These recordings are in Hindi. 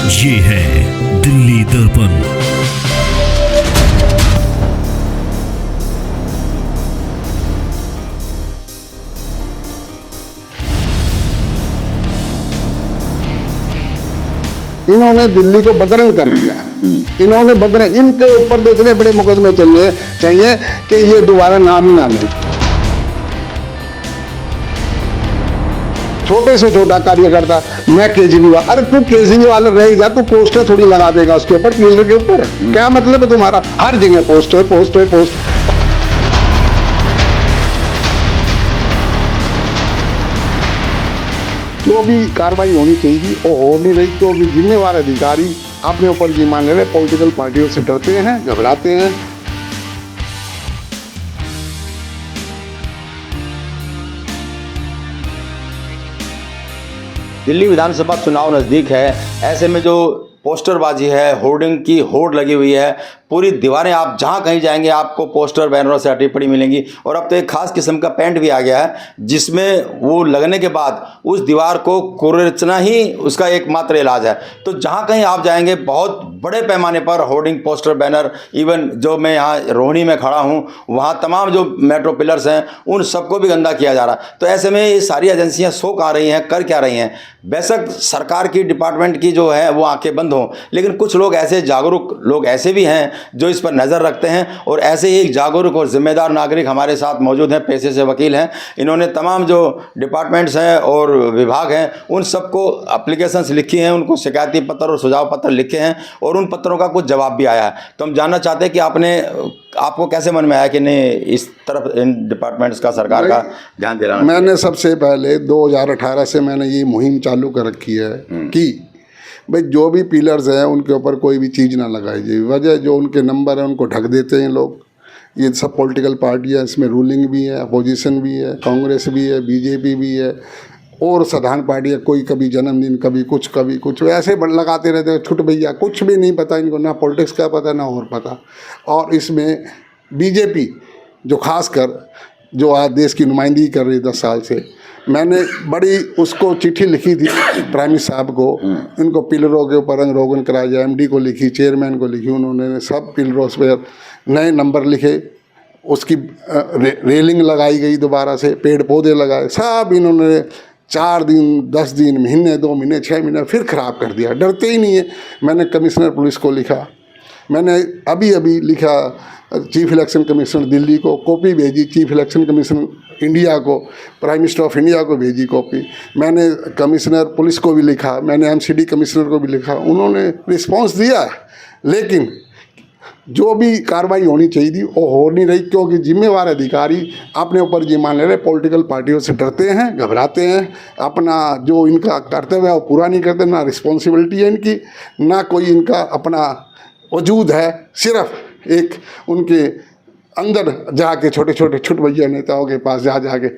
ये है दिल्ली दर्पण। इन्होंने दिल्ली को बदरंग कर दिया। इन्होंने बदरंग, इनके ऊपर तो इतने बड़े मुकदमे चलने चाहिए कि ये दोबारा नाम ही ना ले। छोटे से छोटा कार्यकर्ता, मैं केजरीवाल, अरे तू केजरीवाल रहेगा, तू पोस्टर थोड़ी लगा देगा उसके ऊपर, पिलर के ऊपर। क्या मतलब है तुम्हारा? हर जगह पोस्टर पोस्टर पोस्टर। जो भी कार्रवाई होनी चाहिए वो हो नहीं रही, तो भी जिम्मेवार अधिकारी अपने ऊपर जी मान ले रहे, पॉलिटिकल पार्टियों से डरते हैं, घबराते हैं। दिल्ली विधानसभा चुनाव नज़दीक है, ऐसे में जो पोस्टरबाजी है, होर्डिंग की होड़ लगी हुई है, पूरी दीवारें, आप जहां कहीं जाएंगे आपको पोस्टर बैनरों से अटी पड़ी मिलेंगी। और अब तो एक खास किस्म का पेंट भी आ गया है जिसमें वो लगने के बाद उस दीवार को कुचलना ही उसका एकमात्र इलाज है। तो जहां कहीं आप जाएंगे बहुत बड़े पैमाने पर होर्डिंग, पोस्टर, बैनर, इवन जो मैं यहाँ रोहिणी में खड़ा हूँ वहाँ तमाम जो मेट्रो पिलर्स हैं उन सबको भी गंदा किया जा रहा है। तो ऐसे में ये सारी एजेंसियाँ सो कहाँ रही हैं, कर क्या रही हैं? बेशक सरकार की डिपार्टमेंट की जो है वो आंखें बंद हों, लेकिन कुछ लोग ऐसे जागरूक लोग ऐसे भी हैं जो इस पर नज़र रखते हैं। और ऐसे ही एक जागरूक और जिम्मेदार नागरिक हमारे साथ मौजूद हैं, पेशे से वकील हैं। इन्होंने तमाम जो डिपार्टमेंट्स हैं और विभाग हैं उन सबको एप्लीकेशंस लिखी हैं, उनको शिकायती पत्र और सुझाव पत्र लिखे हैं और उन पत्रों का कुछ जवाब भी आया है। तो हम जानना चाहते हैं कि आपको कैसे मन में आया कि नहीं इस तरफ इन डिपार्टमेंट्स का सरकार का ध्यान दिलाना? मैंने सबसे पहले 2018 से मैंने ये मुहिम चालू कर रखी है कि भाई जो भी पिलर्स हैं उनके ऊपर कोई भी चीज़ ना लगाई जाए। वजह जो उनके नंबर हैं उनको ढक देते हैं लोग। ये सब पॉलिटिकल पार्टियाँ, इसमें रूलिंग भी है, अपोजिशन भी है, कांग्रेस भी है, बीजेपी भी है और साधारण पार्टियाँ। कोई कभी जन्मदिन, कभी कुछ ऐसे लगाते रहते हैं। छुट भैया, कुछ भी नहीं पता इनको, ना पॉलिटिक्स का पता ना और पता। और इसमें बीजेपी जो खासकर जो आज देश की नुमाइंदगी कर रही 10 साल से, मैंने बड़ी उसको चिट्ठी लिखी थी प्राइम मिनिस्टर साहब को, इनको पिलरों के ऊपर रंग रोगन कराया जाए। एमडी को लिखी, चेयरमैन को लिखी, उन्होंने सब पिलरों पर नए नंबर लिखे, उसकी रेलिंग लगाई गई, दोबारा से पेड़ पौधे लगाए, सब इन्होंने 4 दिन, 10 दिन, महीने, 2 महीने, 6 महीने फिर ख़राब कर दिया। डरते ही नहीं है। मैंने कमिश्नर पुलिस को लिखा, मैंने अभी लिखा चीफ इलेक्शन कमिश्नर दिल्ली को, कॉपी भेजी चीफ इलेक्शन कमिश्नर इंडिया को, प्राइम मिनिस्टर ऑफ इंडिया को भेजी कॉपी। मैंने कमिश्नर पुलिस को भी लिखा, मैंने एमसीडी कमिश्नर को भी लिखा, उन्होंने रिस्पांस दिया है। लेकिन जो भी कार्रवाई होनी चाहिए थी वो हो नहीं रही, क्योंकि जिम्मेवार अधिकारी अपने ऊपर जी मान ले रहे, पॉलिटिकल पार्टियों से डरते हैं, घबराते हैं, अपना जो इनका कर्तव्य है वो पूरा नहीं करते, ना रिस्पॉन्सिबिलिटी है इनकी, ना कोई इनका अपना वजूद है। सिर्फ एक उनके अंदर जाके छोटे छोटे छुट भैया नेताओं के पास जाके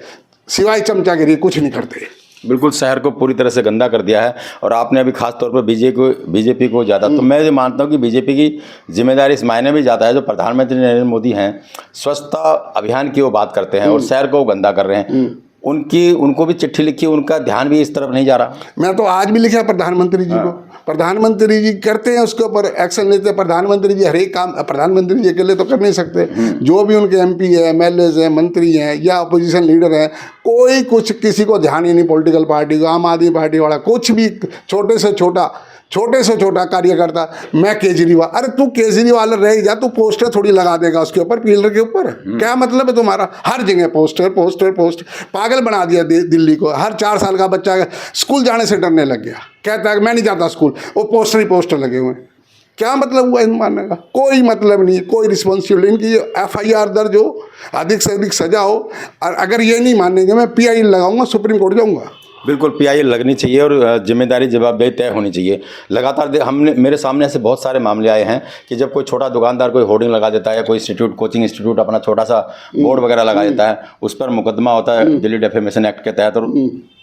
सिवाय चमचागिरी कुछ नहीं करते। बिल्कुल शहर को पूरी तरह से गंदा कर दिया है। और आपने अभी खास तौर पर बीजेपी को ज़्यादा, तो मैं ये मानता हूँ कि बीजेपी की जिम्मेदारी इस मायने में ज़्यादा है। जो प्रधानमंत्री नरेंद्र मोदी हैं, स्वच्छता अभियान की वो बात करते हैं और शहर को वो गंदा कर रहे हैं। उनको भी चिट्ठी लिखी, उनका ध्यान भी इस तरफ नहीं जा रहा। मैं तो आज भी लिखा प्रधानमंत्री जी को, प्रधानमंत्री जी करते हैं, उसके ऊपर एक्शन लेते हैं। प्रधानमंत्री जी हर एक काम प्रधानमंत्री जी अकेले तो कर नहीं सकते। जो भी उनके एमपी है, एमएलए हैं, मंत्री हैं या अपोजिशन लीडर हैं, कोई कुछ किसी को ध्यान ही नहीं। पॉलिटिकल पार्टी को, आम आदमी पार्टी वाला, कुछ भी छोटे से छोटा कार्यकर्ता, मैं केजरीवाल, अरे तू केजरीवाल रहेगा, तू पोस्टर थोड़ी लगा देगा उसके ऊपर, पिलर के ऊपर। क्या मतलब है तुम्हारा? हर जगह पोस्टर पोस्टर पोस्टर। पागल बना दिया दिल्ली को। हर 4 साल का बच्चा स्कूल जाने से डरने लग गया, कहता है मैं नहीं जाता स्कूल, वो पोस्टर ही पोस्टर लगे हुए हैं। क्या मतलब हुआ इन मानने का? कोई मतलब नहीं, कोई रिस्पॉन्सिबिलिटी। इनकी एफआईआर दर्ज हो, अधिक से अधिक सजा हो, और अगर ये नहीं मानेंगे मैं पीआई लगाऊंगा, सुप्रीम कोर्ट जाऊंगा। बिल्कुल पीआई लगनी चाहिए और जिम्मेदारी जवाबदेही तय होनी चाहिए। लगातार मेरे सामने ऐसे बहुत सारे मामले आए हैं कि जब कोई छोटा दुकानदार कोई होर्डिंग लगा देता है या कोई इंस्टीट्यूट, कोचिंग इंस्टीट्यूट अपना छोटा सा बोर्ड वगैरह लगा देता है, उस पर मुकदमा होता है दिल्ली डिफेमेशन एक्ट के तहत और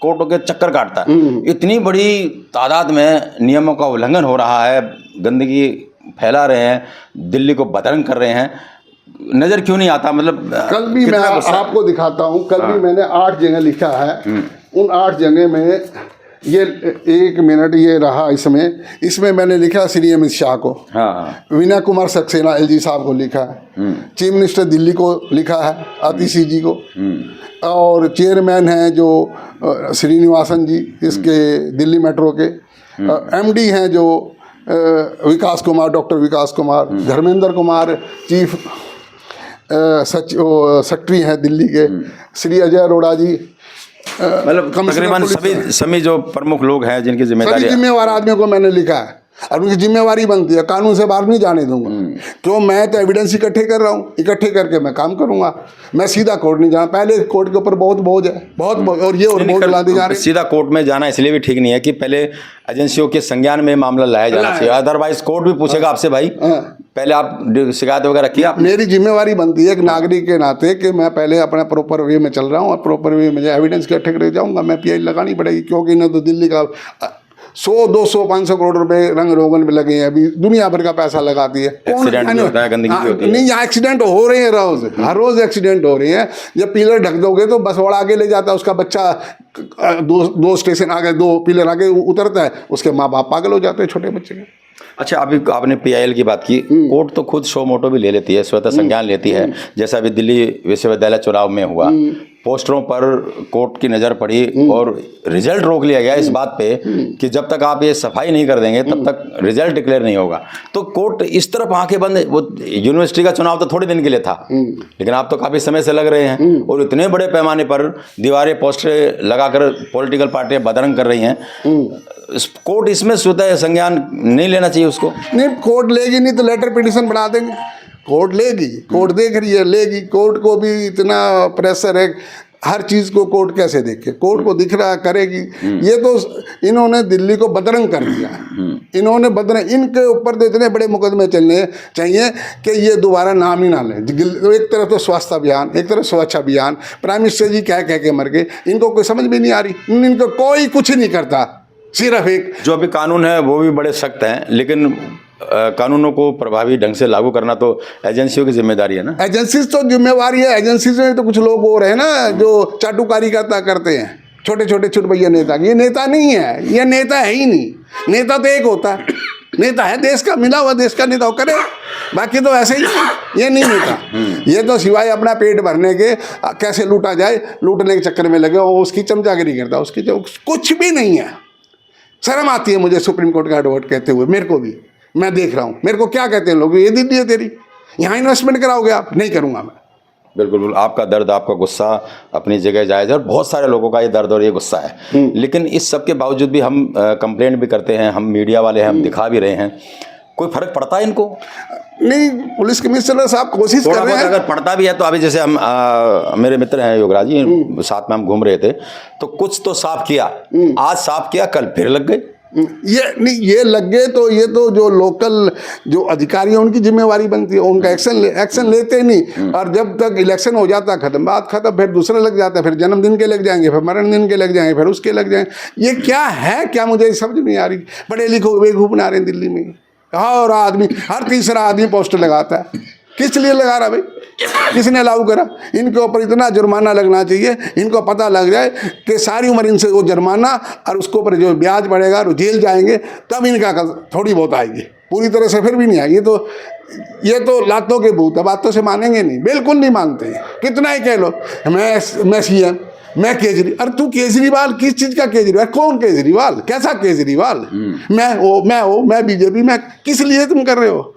कोर्टों के चक्कर काटता है। इतनी बड़ी तादाद में नियमों का उल्लंघन हो रहा है, गंदगी फैला रहे हैं, दिल्ली को बदरंग कर रहे हैं, नज़र क्यों नहीं आता? मतलब कल भी मैं आपको दिखाता हूँ, कल भी मैंने 8 जगह लिखा है। उन 8 जगह में ये 1 मिनट ये रहा इसमें मैंने लिखा श्री अमित शाह को, हाँ, विनय कुमार सक्सेना एलजी साहब को लिखा है, चीफ मिनिस्टर दिल्ली को लिखा है आतिशी जी को, और चेयरमैन हैं जो श्रीनिवासन जी इसके दिल्ली मेट्रो के, एमडी हैं जो विकास कुमार, डॉक्टर विकास कुमार, धर्मेंद्र कुमार चीफ सेक्रेटरी हैं दिल्ली के, श्री अजय अरोड़ा जी, मतलब तकरीबन सभी जो प्रमुख लोग हैं जिनकी जिम्मेदारी, सभी जिम्मेवार आदमियों को मैंने लिखा है और उनकी जिम्मेवारी बनती है, कानून से बाहर नहीं जाने दूंगा। क्यों? मैं तो एविडेंस इकट्ठे कर रहा हूँ, इकट्ठे करके मैं काम करूंगा, मैं सीधा कोर्ट नहीं जाना। पहले कोर्ट के ऊपर बहुत बोझ है, बहुत बोझ, और ये और बोझ ला दी जा रही है। सीधा कोर्ट में जाना इसलिए भी ठीक नहीं है कि पहले एजेंसियों के संज्ञान में मामला लाया जाना चाहिए, अदरवाइज कोर्ट भी पूछेगा आपसे, भाई पहले आप शिकायत वगैरह किया। मेरी जिम्मेवारी बनती है एक नागरिक के नाते कि मैं पहले अपना प्रॉपर वे में चल रहा हूँ और प्रॉपर वे में एविडेंस इकट्ठे कर जाऊँगा। मैं पीआई लगानी पड़ेगी, क्योंकि ना तो दिल्ली का 100, 200, 500 करोड़ रुपए रंग रोगन में लगे हैं, अभी दुनिया भर का पैसा लगाती है। एक्सीडेंट भी होता है, गंदगी भी होती है। नहीं, यहाँ एक्सीडेंट हो रहे हैं रोज, हर रोज एक्सीडेंट हो रहे हैं। जब पिलर ढक दोगे तो बस वाला आगे ले जाता है, उसका बच्चा दो स्टेशन आगे, 2 पिलर आगे उतरता है, उसके माँ बाप पागल हो जाते हैं छोटे बच्चे के। अच्छा, अभी आपने पीआईएल की बात की, कोर्ट तो खुद शो मोटो भी ले लेती है, स्वतः संज्ञान लेती है। जैसा अभी दिल्ली विश्वविद्यालय चुनाव में हुआ, पोस्टरों पर कोर्ट की नज़र पड़ी और रिजल्ट रोक लिया गया इस बात पे कि जब तक आप ये सफाई नहीं कर देंगे तब तक रिजल्ट डिक्लेयर नहीं होगा। तो कोर्ट इस तरफ आंखें बंद, वो यूनिवर्सिटी का चुनाव तो थोड़े दिन के लिए था, लेकिन आप तो काफ़ी समय से लग रहे हैं और इतने बड़े पैमाने पर दीवारें पोस्टर लगाकर पॉलिटिकल पार्टियां बदरंग कर रही हैं। कोर्ट इसमें स्वतः संज्ञान नहीं लेना चाहिए उसको? नहीं, कोर्ट लेगी नहीं तो लेटर पिटिशन बना देंगे। कोर्ट लेगी, कोर्ट देख रही है, लेगी। कोर्ट को भी इतना प्रेशर है, हर चीज़ को कोर्ट कैसे देखे, कोर्ट को दिख रहा करेगी। ये तो इन्होंने दिल्ली को बदरंग कर दिया, इन्होंने बदरंग, इनके ऊपर तो इतने बड़े मुकदमे चलने चाहिए कि ये दोबारा नाम ही ना लें। एक तरफ तो स्वास्थ्य अभियान, एक तरफ स्वच्छ अभियान, प्राइम मिनिस्टर जी कह के मर गए, इनको कोई समझ भी नहीं आ रही, इनको कोई कुछ नहीं करता। सिर्फ एक जो अभी कानून है वो भी बड़े सख्त हैं, लेकिन कानूनों को प्रभावी ढंग से लागू करना तो एजेंसियों की जिम्मेदारी है ना। एजेंसी तो जिम्मेवारी है, एजेंसी में तो कुछ लोग हो रहे हैं ना जो चाटुकारी करते हैं, छोटे छोटे छुटभैया नेता। ये नेता नहीं है, ये नेता है ही नहीं। नेता तो एक होता है, नेता है देश का, मिला हुआ देश का नेता, वो करे, बाकी तो ऐसे ही, ये नहीं नेता। ये तो सिवाय अपना पेट भरने के, कैसे लूटा जाए, लूटने के चक्कर में लगे, वो उसकी चमचागिरी करता, उसकी जो कुछ भी नहीं है। शर्म आती है मुझे सुप्रीम कोर्ट का एडवोकेट कहते हुए, मेरे को भी, मैं देख रहा हूँ मेरे को क्या कहते हैं लोग, ये दीदी है तेरी, यहाँ इन्वेस्टमेंट कराओगे आप? नहीं करूँगा मैं। बिल्कुल, आपका दर्द, आपका गुस्सा अपनी जगह जायज़ है और बहुत सारे लोगों का ये दर्द और ये गुस्सा है, लेकिन इस सब के बावजूद भी हम कंप्लेंट भी करते हैं, हम मीडिया वाले हैं, हम दिखा भी रहे हैं, कोई फर्क पड़ता है इनको? नहीं, पुलिस कमिश्नर साहब कोशिश कर रहे हैं। अगर पड़ता भी है तो अभी जैसे हम मेरे मित्र हैं योगराज जी, साथ में हम घूम रहे थे तो कुछ तो साफ किया, आज साफ किया, कल फिर लग गए। ये नहीं, ये लग गए तो ये तो जो लोकल जो अधिकारी हैं उनकी जिम्मेवारी बनती है, उनका एक्शन लेते नहीं। और जब तक इलेक्शन हो जाता खत्म, बात खत्म, फिर दूसरे लग जाता है, फिर जन्मदिन के लग जाएंगे, फिर मरण दिन के लग जाएंगे, फिर उसके लग जाएंगे। ये क्या है, क्या मुझे समझ नहीं आ रही। पढ़े लिखो बेवकूफ बना रहे हैं दिल्ली में, और आदमी, हर तीसरा आदमी पोस्टर लगाता है। किस लिए लगा रहा भाई, किसने लागू करा? इनके ऊपर इतना जुर्माना लगना चाहिए, इनको पता लग जाए कि सारी उम्र इनसे वो जुर्माना और उसके ऊपर जो ब्याज बढ़ेगा और जेल जाएंगे, तब इनका थोड़ी बहुत आएगी, पूरी तरह से फिर भी नहीं आएगी। ये तो लातों के भूत है, बातों से मानेंगे नहीं, बिल्कुल नहीं मानते हैं। कितना ही कह लो मैं सीएम, मैं केजरीवाल। अरे तू केजरीवाल, किस चीज़ का केजरीवाल? कौन केजरीवाल? कैसा केजरीवाल? मैं बीजेपी, मैं किस लिए तुम कर रहे हो?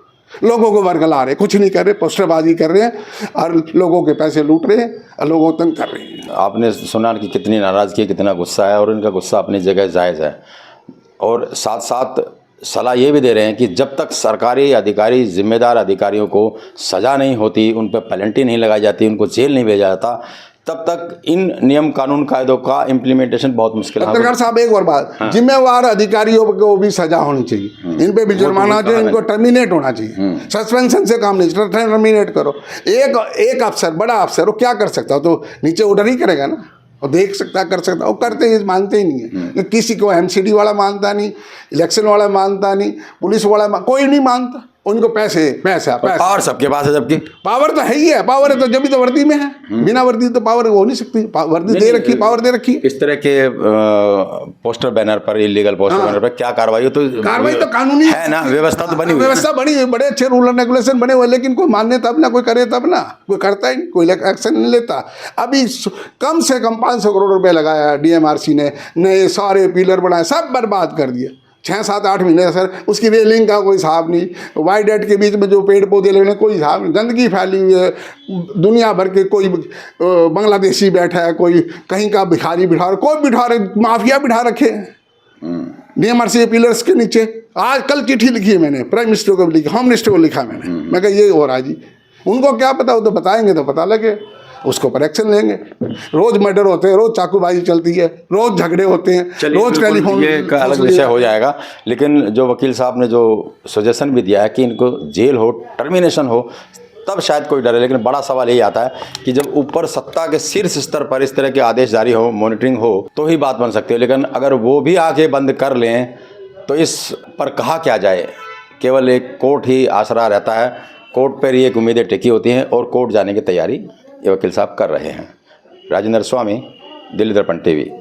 लोगों को वर्गला रहे, कुछ नहीं कर रहे, पोस्टरबाजी कर रहे हैं और लोगों के पैसे लूट रहे हैं और लोगों को तंग कर रहे हैं। आपने सुना कि कितनी नाराज़गी, कितना गुस्सा है, और इनका गुस्सा अपनी जगह जायज़ है, और साथ साथ सलाह ये भी दे रहे हैं कि जब तक सरकारी अधिकारी, जिम्मेदार अधिकारियों को सज़ा नहीं होती, उन पर पेनल्टी नहीं लगाई जाती, उनको जेल नहीं भेजा जाता, तब तक इन नियम कानून कायदों का इम्प्लीमेंटेशन बहुत मुश्किल है। पत्रकार साहब एक और बात, जिम्मेवार अधिकारियों को भी सजा होनी चाहिए, इन पे भी जुर्माना चाहिए, इनको टर्मिनेट होना चाहिए। सस्पेंशन से काम नहीं, टर्मिनेट करो। एक अफसर, बड़ा अफसर, वो क्या कर सकता हो? तो नीचे ऑर्डर ही करेगा ना, और देख सकता, कर सकता, वो करते ही मानते ही नहीं है। किसी को एमसीडी वाला मानता नहीं, इलेक्शन वाला मानता नहीं, पुलिस वाला कोई नहीं मानता, उनको पैसा पैसा पावर सबके पास है, जबकि पावर तो है ही है, पावर है तो जब भी तो वर्दी में है, बिना वर्दी तो पावर हो नहीं सकती, वर्दी दे रखी, पावर दे रखी। इस तरह के पोस्टर बैनर पर, इलीगल पोस्टर बैनर पर क्या कार्रवाई हो? तो कार्रवाई तो कानूनी है ना, व्यवस्था तो बनी हुई है। व्यवस्था बनी हुई, बड़े अच्छे रूल एंड रेगुलेशन बने हुए, लेकिन कोई मान्य तब ना, कोई करे तब ना, कोई करता ही नहीं, कोई एक्शन नहीं लेता। अभी कम से कम 500 करोड़ रुपए लगाया डीएमआरसी ने, नए सारे पिलर बनाए, सब बर्बाद कर दिया। 6, 7, 8 महीने सर, उसकी रेलिंग का कोई हिसाब नहीं, वाइड एड के बीच में जो पेड़ पौधे लगने कोई हिसाब नहीं, गंदगी फैली हुई है दुनिया भर के, कोई बांग्लादेशी बैठा है, कोई कहीं का भिखारी बिठा, कोई बिठा रहे, माफिया बिठा रखे डीएमआरसी पिलर्स के नीचे। आज कल चिट्ठी लिखी है मैंने, प्राइम मिनिस्टर को लिखी, होम मिनिस्टर को लिखा मैंने, मैं कहा ये हो रहा है जी। उनको क्या पता, वो तो बताएंगे तो पता लगे, उसको पर एक्शन लेंगे। रोज मर्डर होते हैं, रोज चाकूबाजी चलती है, रोज झगड़े होते हैं, रोज टेलीफोन, ये का अलग विषय हो जाएगा। लेकिन जो वकील साहब ने जो सजेशन भी दिया है कि इनको जेल हो, टर्मिनेशन हो, तब शायद कोई डरे। लेकिन बड़ा सवाल यही आता है कि जब ऊपर सत्ता के शीर्ष स्तर पर इस तरह के आदेश जारी हो, मॉनिटरिंग हो, तो ही बात बन सकती है। लेकिन अगर वो भी आंखें बंद कर लें तो इस पर कहा क्या जाए। केवल एक कोर्ट ही आसरा रहता है, कोर्ट पर ही एक उम्मीदें टिकी होती हैं और कोर्ट जाने की तैयारी ये वकील साहब कर रहे हैं। राजेंद्र स्वामी, दिल्ली दर्पण टीवी।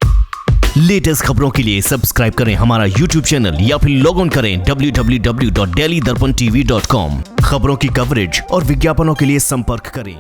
लेटेस्ट खबरों के लिए सब्सक्राइब करें हमारा यूट्यूब चैनल या फिर लॉग ऑन करें www.delhidarpantv.com। खबरों की कवरेज और विज्ञापनों के लिए संपर्क करें।